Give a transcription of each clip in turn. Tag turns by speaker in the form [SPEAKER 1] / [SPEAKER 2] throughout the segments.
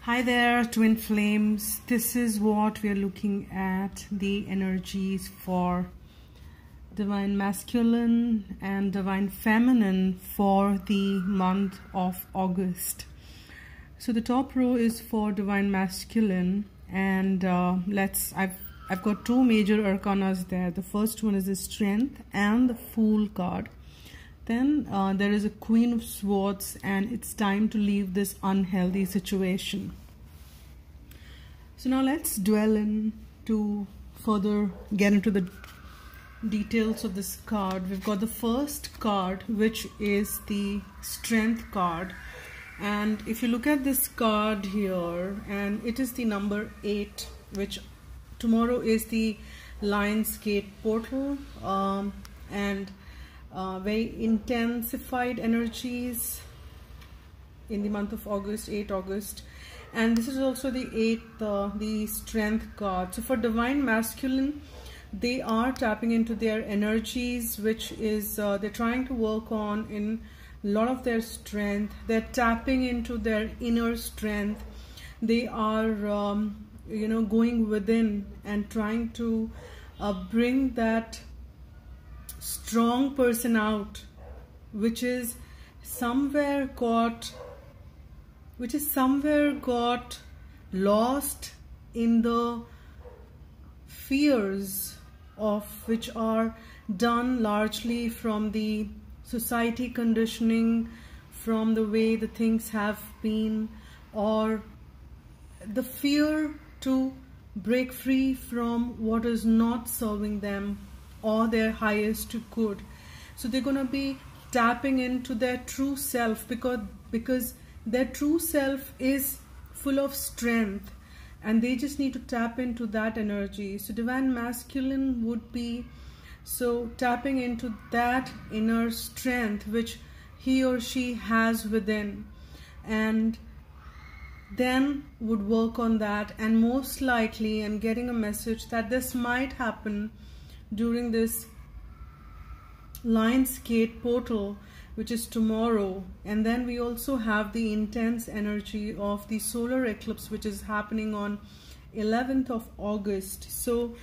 [SPEAKER 1] Hi there, twin flames. This is what we are looking at, the energies for divine masculine and divine feminine for the month of August. So the top row is for divine masculine, and I've got two major arcanas there. The first one is the strength and the fool card. Then there is a Queen of Swords, and it's time to leave this unhealthy situation. So now let's dwell in to further get into the details of this card. We've got the first card, which is the Strength card. And if you look at this card here, and it is the number 8, which tomorrow is the Lion's Gate portal, and very intensified energies in the month of August, 8 August. And this is also the 8th, the Strength card. So for divine masculine, they are tapping into their energies, which is they're trying to work on in a lot of their strength. They're tapping into their inner strength. They are going within and trying to bring that strong person out, which is somewhere got lost in the fears of which are done largely from the society conditioning, from the way the things have been, or the fear to break free from what is not serving them or their highest good. So they're going to be tapping into their true self, because their true self is full of strength, and they just need to tap into that energy. So divine masculine would be tapping into that inner strength which he or she has within, and then would work on that, and most likely and getting a message that this might happen during this Lion's Gate portal, which is tomorrow. And then we also have the intense energy of the solar eclipse, which is happening on 11th of August. So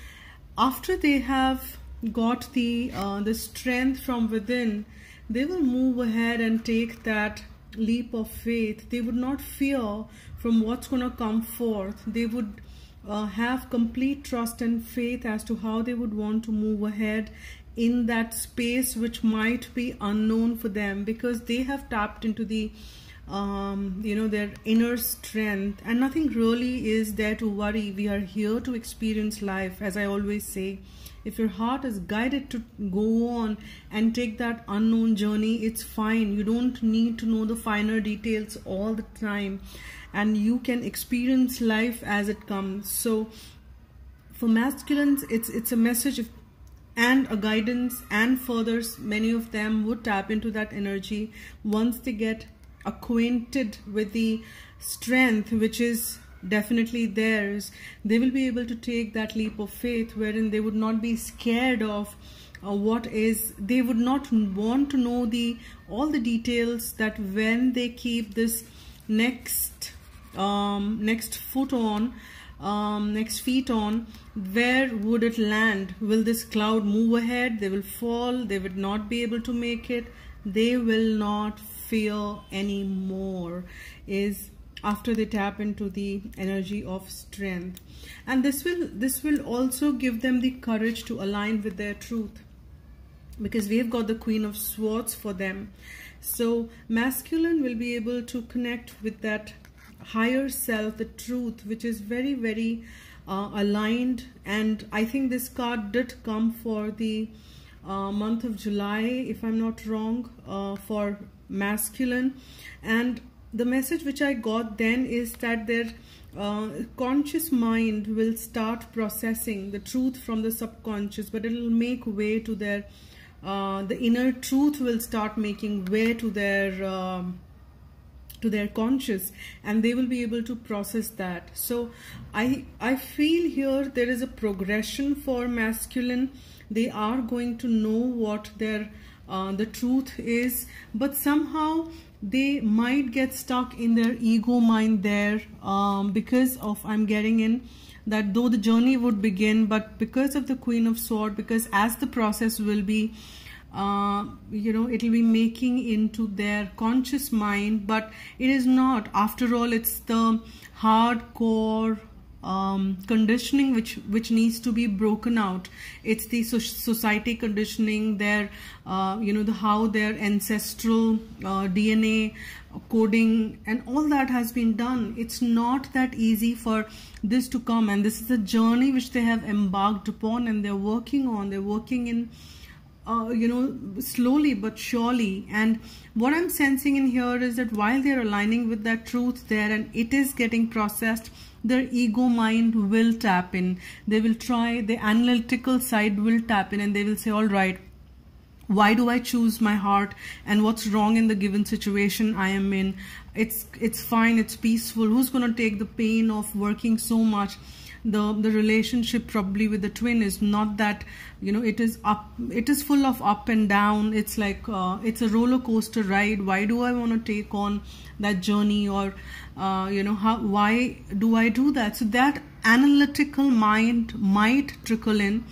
[SPEAKER 1] after they have got the strength from within, they will move ahead and take that leap of faith. They would not fear from what's going to come forth. They would have complete trust and faith as to how they would want to move ahead in that space which might be unknown for them, because they have tapped into the their inner strength, and nothing really is there to worry. We are here to experience life. As I always say, if your heart is guided to go on and take that unknown journey, it's fine. You don't need to know the finer details all the time, and you can experience life as it comes. So for masculines, it's a message and a guidance, and further many of them would tap into that energy once they get acquainted with the strength which is definitely theirs. They will be able to take that leap of faith, wherein they would not be scared of they would not want to know all the details, that when they keep this next feet on, where would it land? Will this cloud move ahead? They will fall. They would not be able to make it. They will not fear anymore, is after they tap into the energy of strength. And this will also give them the courage to align with their truth, because we've got the Queen of Swords for them. So masculine will be able to connect with that higher self, the truth, which is very, very aligned. And I think this card did come for the month of July, if I'm not wrong, for masculine. And the message which I got then is that their conscious mind will start processing the truth from the subconscious, but it will make way to their the inner truth will start making way to their conscious, and they will be able to process that. So I feel here there is a progression for masculine. They are going to know what their the truth is, but somehow they might get stuck in their ego mind there, because of, I'm getting in that though the journey would begin, but because of the Queen of Swords, because as the process will be, you know, it will be making into their conscious mind, but it is not. After all, it's the hardcore conditioning which needs to be broken out. It's the society conditioning, their you know, how their ancestral DNA coding and all that has been done. It's not that easy for this to come, and this is a journey which they have embarked upon, and they're working on. They're working in you know, slowly but surely. And what I'm sensing in here is that while they're aligning with that truth there and it is getting processed, their ego mind will tap in. They will try, the analytical side will tap in, and they will say, all right, why do I choose my heart, and what's wrong in the given situation I am in? It's fine, it's peaceful. Who's going to take the pain of working so much? The relationship probably with the twin is not that, you know, it is up, it is full of up and down. It's like it's a roller coaster ride. Why do I want to take on that journey? Or you know, why do I do that? So that analytical mind might trickle in.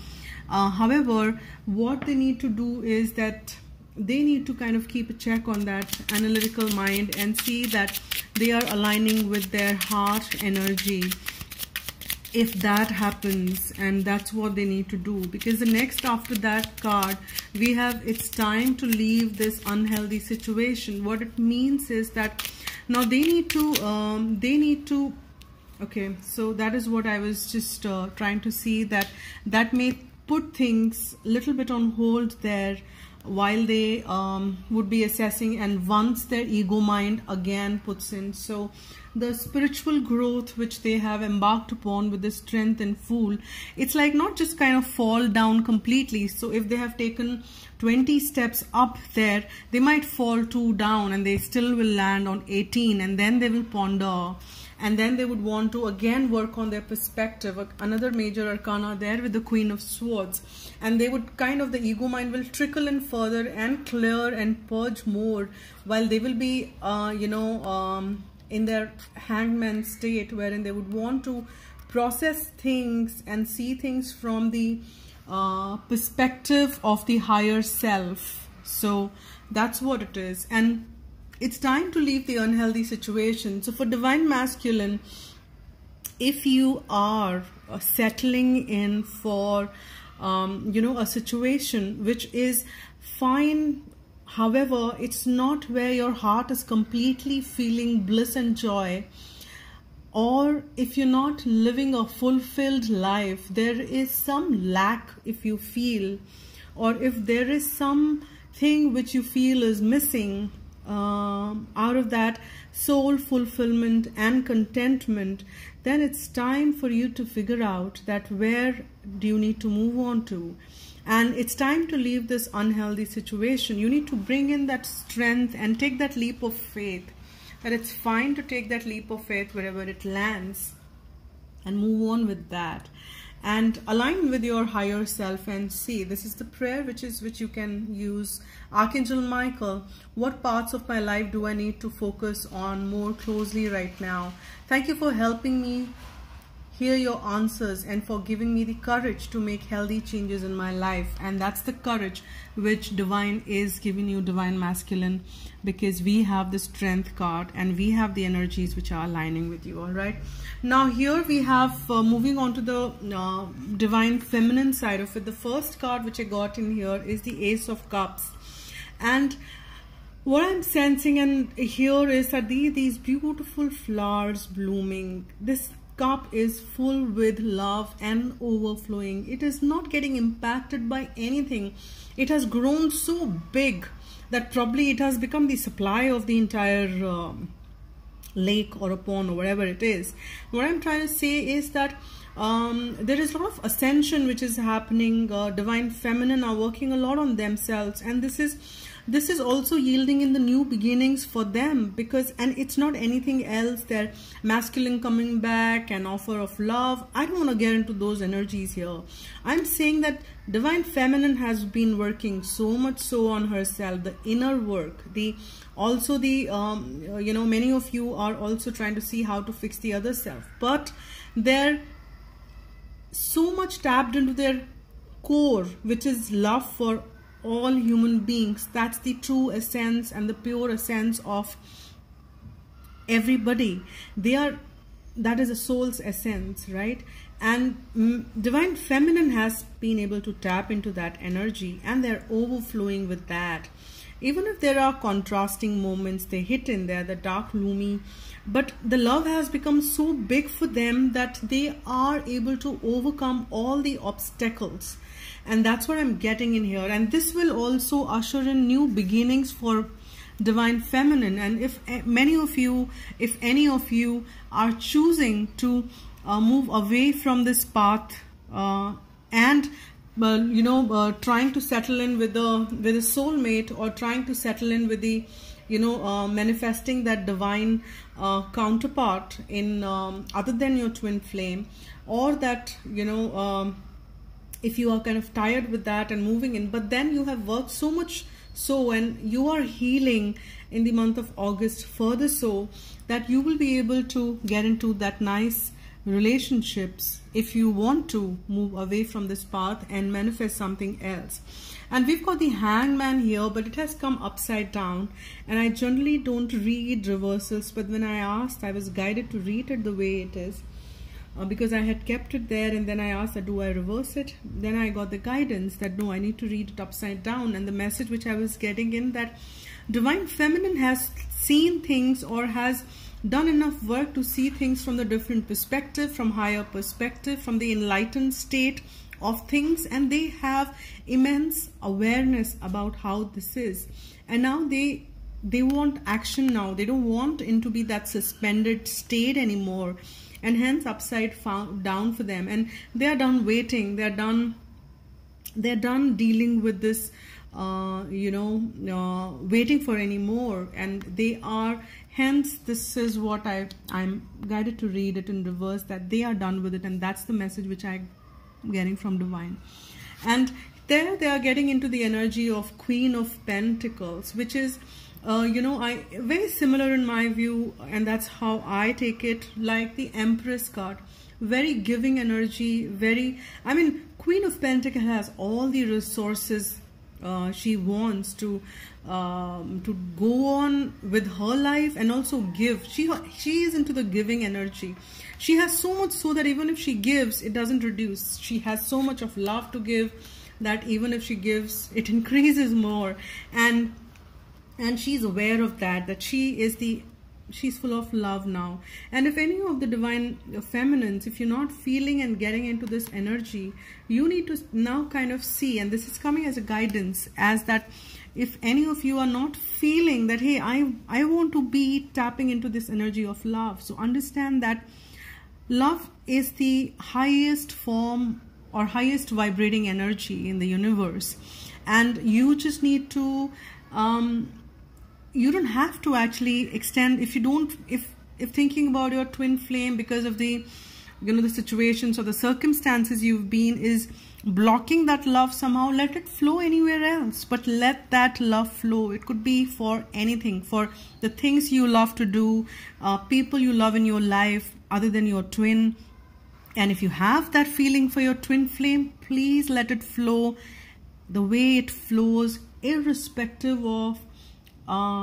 [SPEAKER 1] However, what they need to do is that they need to kind of keep a check on that analytical mind and see that they are aligning with their heart energy. If that happens, and that's what they need to do, because the next after that card we have, it's time to leave this unhealthy situation. What it means is that now they need to okay, so that is what I was just trying to see, that may put things a little bit on hold there while they would be assessing, and once their ego mind again puts in. So the spiritual growth which they have embarked upon with the Strength and Fool, it's like not just kind of fall down completely. So if they have taken 20 steps up there, they might fall 2 down and they still will land on 18, and then they will ponder, and then they would want to again work on their perspective. Another major arcana there with the Queen of Swords, and they would kind of, the ego mind will trickle in further and clear and purge more, while they will be you know, in their hangman state, wherein they would want to process things and see things from the perspective of the higher self. So that's what it is, and it's time to leave the unhealthy situation. So for Divine Masculine, if you are settling in for you know, a situation which is fine, however, it's not where your heart is completely feeling bliss and joy, or if you're not living a fulfilled life, there is some lack if you feel, or if there is something which you feel is missing out of that soul fulfillment and contentment, then it's time for you to figure out that where do you need to move on to. And it's time to leave this unhealthy situation. You need to bring in that strength and take that leap of faith. That it's fine to take that leap of faith wherever it lands, and move on with that. And align with your higher self and see. This is the prayer which you can use. Archangel Michael, what parts of my life do I need to focus on more closely right now? Thank you for helping me hear your answers and for giving me the courage to make healthy changes in my life. And that's the courage which Divine is giving you, Divine Masculine, because we have the Strength card and we have the energies which are aligning with you. All right, now here we have moving on to the Divine Feminine side of it. The first card which I got in here is the Ace of Cups, and what I'm sensing and here is that these beautiful flowers blooming. This cup is full with love and overflowing. It is not getting impacted by anything. It has grown so big that probably it has become the supply of the entire lake or a pond or whatever it is. What I'm trying to say is that there is a lot of ascension which is happening. Divine Feminine are working a lot on themselves, and this is this is also yielding in the new beginnings for them, because, and it's not anything else, their masculine coming back, an offer of love. I don't want to get into those energies here. I'm saying that divine feminine has been working so much so on herself, the inner work, also the many of you are also trying to see how to fix the other self, but they're so much tapped into their core, which is love for all human beings. That's the true essence and the pure essence of everybody. That is a soul's essence, right? And divine feminine has been able to tap into that energy, and they're overflowing with that. Even if there are contrasting moments they hit in there, the dark, gloomy, but the love has become so big for them that they are able to overcome all the obstacles. And that's what I'm getting in here. And this will also usher in new beginnings for divine feminine. And if any of you are choosing to move away from this path and trying to settle in with a soulmate, or trying to settle in with the manifesting that divine counterpart in other than your twin flame, or that if you are kind of tired with that and moving in, but then you have worked so much so, and you are healing in the month of August further, so that you will be able to get into that nice relationships if you want to move away from this path and manifest something else. And we've got the Hangman here, but it has come upside down, and I generally don't read reversals, but when I asked, I was guided to read it the way it is, because I had kept it there, and then I asked that, do I reverse it? Then I got the guidance that no, I need to read it upside down. And the message which I was getting in, that divine feminine has seen things, or has done enough work to see things from the different perspective, from higher perspective, from the enlightened state of things, and they have immense awareness about how this is. And now they want action now. They don't want it to be that suspended state anymore, and hence upside down for them. And they are done waiting. They're done dealing with this waiting for any more, and they are, hence this is what I'm guided to read it in reverse, that they are done with it. And that's the message which I'm getting from divine. And there they are getting into the energy of Queen of Pentacles, which is very similar in my view, and that's how I take it, like the Empress card. Very giving energy, Queen of Pentacles has all the resources she wants to go on with her life, and also give. She is into the giving energy. She has so much so that even if she gives, it doesn't reduce. She has so much of love to give that even if she gives, it increases more. And she's aware of that she's full of love now. And if any of the divine feminines, if you're not feeling and getting into this energy, you need to now kind of see, and this is coming as a guidance, as that if any of you are not feeling that, hey, I want to be tapping into this energy of love, so understand that love is the highest form or highest vibrating energy in the universe, and you just need to you don't have to actually extend, if thinking about your twin flame, because of the the situations or the circumstances you've been is blocking that love somehow, let it flow anywhere else, but let that love flow. It could be for anything, for the things you love to do, people you love in your life other than your twin. And if you have that feeling for your twin flame, please let it flow the way it flows, irrespective of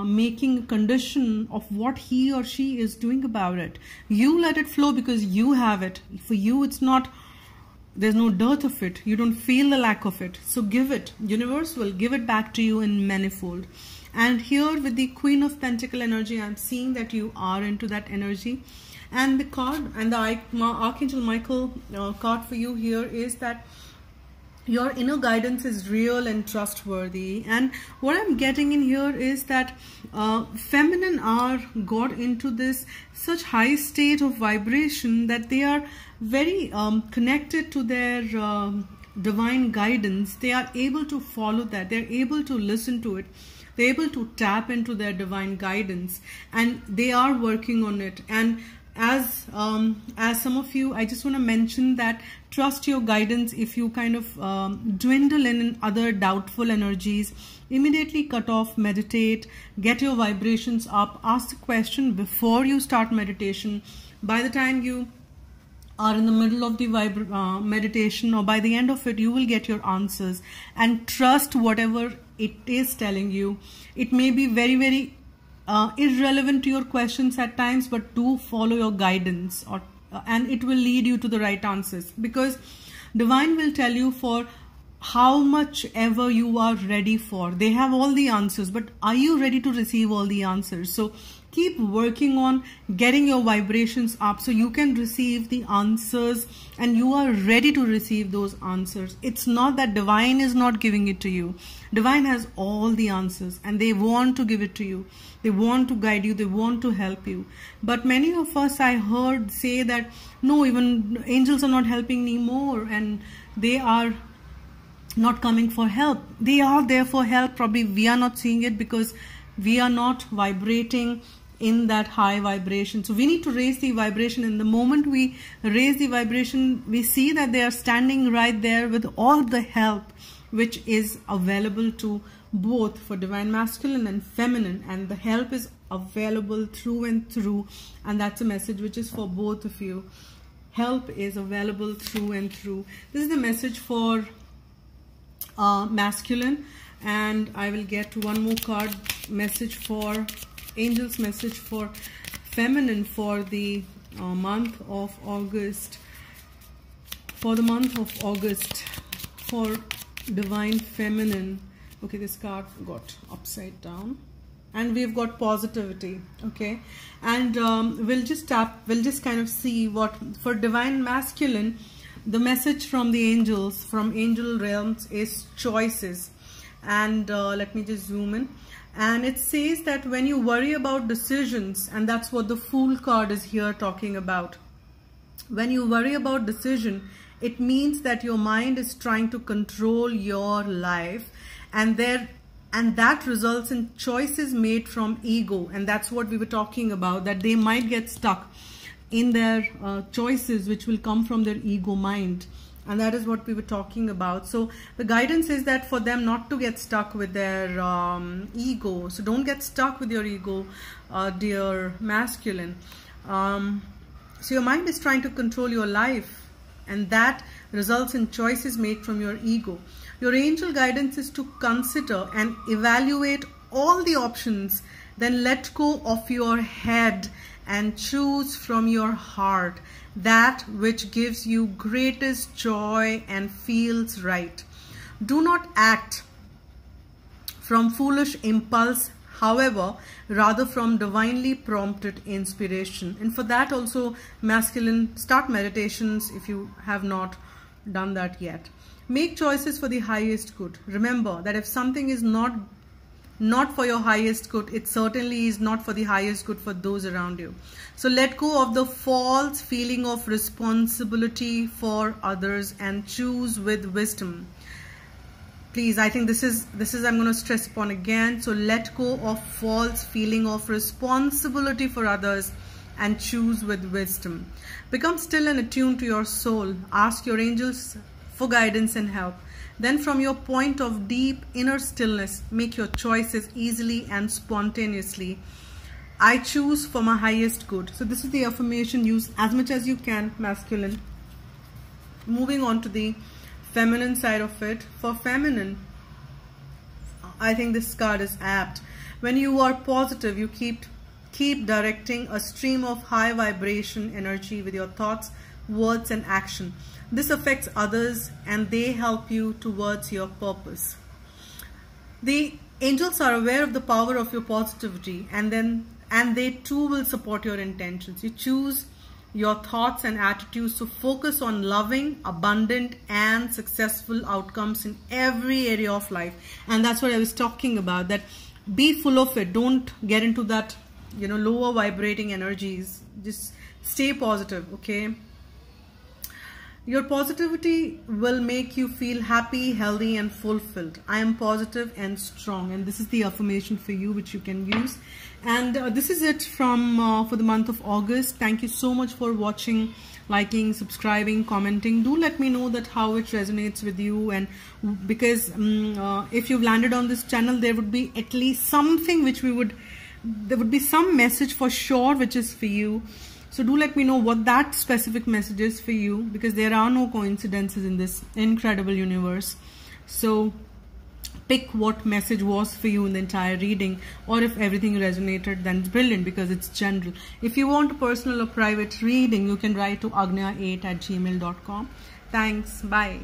[SPEAKER 1] making a condition of what he or she is doing about it. You let it flow because you have it. For you, it's not, there's no dearth of it. You don't feel the lack of it. So give it. Universe will give it back to you in manifold. And here with the Queen of Pentacle energy, I'm seeing that you are into that energy. And the card and the Archangel Michael card for you here is that your inner guidance is real and trustworthy. And what I'm getting in here is that feminine are got into this such high state of vibration that they are very connected to their divine guidance. They are able to follow that. They're able to listen to it. they're able to tap into their divine guidance, and they are working on it. And as some of you, I just want to mention that trust your guidance. If you kind of dwindle in other doubtful energies, immediately cut off, meditate, get your vibrations up, ask the question before you start meditation. By the time you are in the middle of the meditation, or by the end of it, you will get your answers. And trust whatever it is telling you. It may be very, very irrelevant to your questions at times, but do follow your guidance, or and it will lead you to the right answers, because divine will tell you for how much ever you are ready for. They have all the answers, but are you ready to receive all the answers? So keep working on getting your vibrations up so you can receive the answers, and you are ready to receive those answers. It's not that divine is not giving it to you. Divine has all the answers, and they want to give it to you. They want to guide you. They want to help you. But many of us, I heard say that, no, even angels are not helping me more, and they are not coming for help. They are there for help. Probably we are not seeing it because we are not vibrating in that high vibration. So we need to raise the vibration. And the moment we raise the vibration, we see that they are standing right there with all the help which is available to both, for divine masculine and feminine, and the help is available through and through. And that's a message which is for both of you. Help is available through and through. This is the message for masculine, and I will get one more card, message for angels, message for feminine for the month of August. For the month of August, for divine feminine. Okay, this card got upside down, and we've got positivity. Okay, and we'll just kind of see what for divine masculine. The message from the angels, from angel realms, is choices. And let me just zoom in. And it says that when you worry about decisions, and that's what the Fool card is here talking about. When you worry about decision, it means that your mind is trying to control your life, and that results in choices made from ego. And that's what we were talking about, that they might get stuck in their choices which will come from their ego mind, and that is what we were talking about. So the guidance is that for them not to get stuck with their ego. So don't get stuck with your ego, dear masculine. So your mind is trying to control your life, and that results in choices made from your ego. Your angel guidance is to consider and evaluate all the options, then let go of your head and choose from your heart that which gives you greatest joy and feels right. Do not act from foolish impulse, however, rather from divinely prompted inspiration. And for that also, masculine, start meditations if you have not done that yet. Make choices for the highest good. Remember that if something is not for your highest good, it certainly is not for the highest good for those around you. So let go of the false feeling of responsibility for others and choose with wisdom. Please, I think this is I'm going to stress upon again. So let go of false feeling of responsibility for others and choose with wisdom. Become still and attuned to your soul. Ask your angels for guidance and help. Then from your point of deep inner stillness, make your choices easily and spontaneously. I choose for my highest good. So this is the affirmation. Use as much as you can, masculine. Moving on to the feminine side of it. For feminine, I think this card is apt. When you are positive, you keep directing a stream of high vibration energy with your thoughts, words and action. This affects others and they help you towards your purpose. The angels are aware of the power of your positivity, and they too will support your intentions. You choose your thoughts and attitudes, so focus on loving, abundant and successful outcomes in every area of life. And that's what I was talking about, that be full of it. Don't get into that, lower vibrating energies. Just stay positive, okay? Your positivity will make you feel happy, healthy, and fulfilled. I am positive and strong. And this is the affirmation for you, which you can use. And this is it from for the month of August. Thank you so much for watching, liking, subscribing, commenting. Do let me know that how it resonates with you. And because if you've landed on this channel, there would be at least something which there would be some message for sure which is for you. So do let me know what that specific message is for you, because there are no coincidences in this incredible universe. So pick what message was for you in the entire reading, or if everything resonated, then it's brilliant because it's general. If you want a personal or private reading, you can write to agnya8@gmail.com. Thanks. Bye.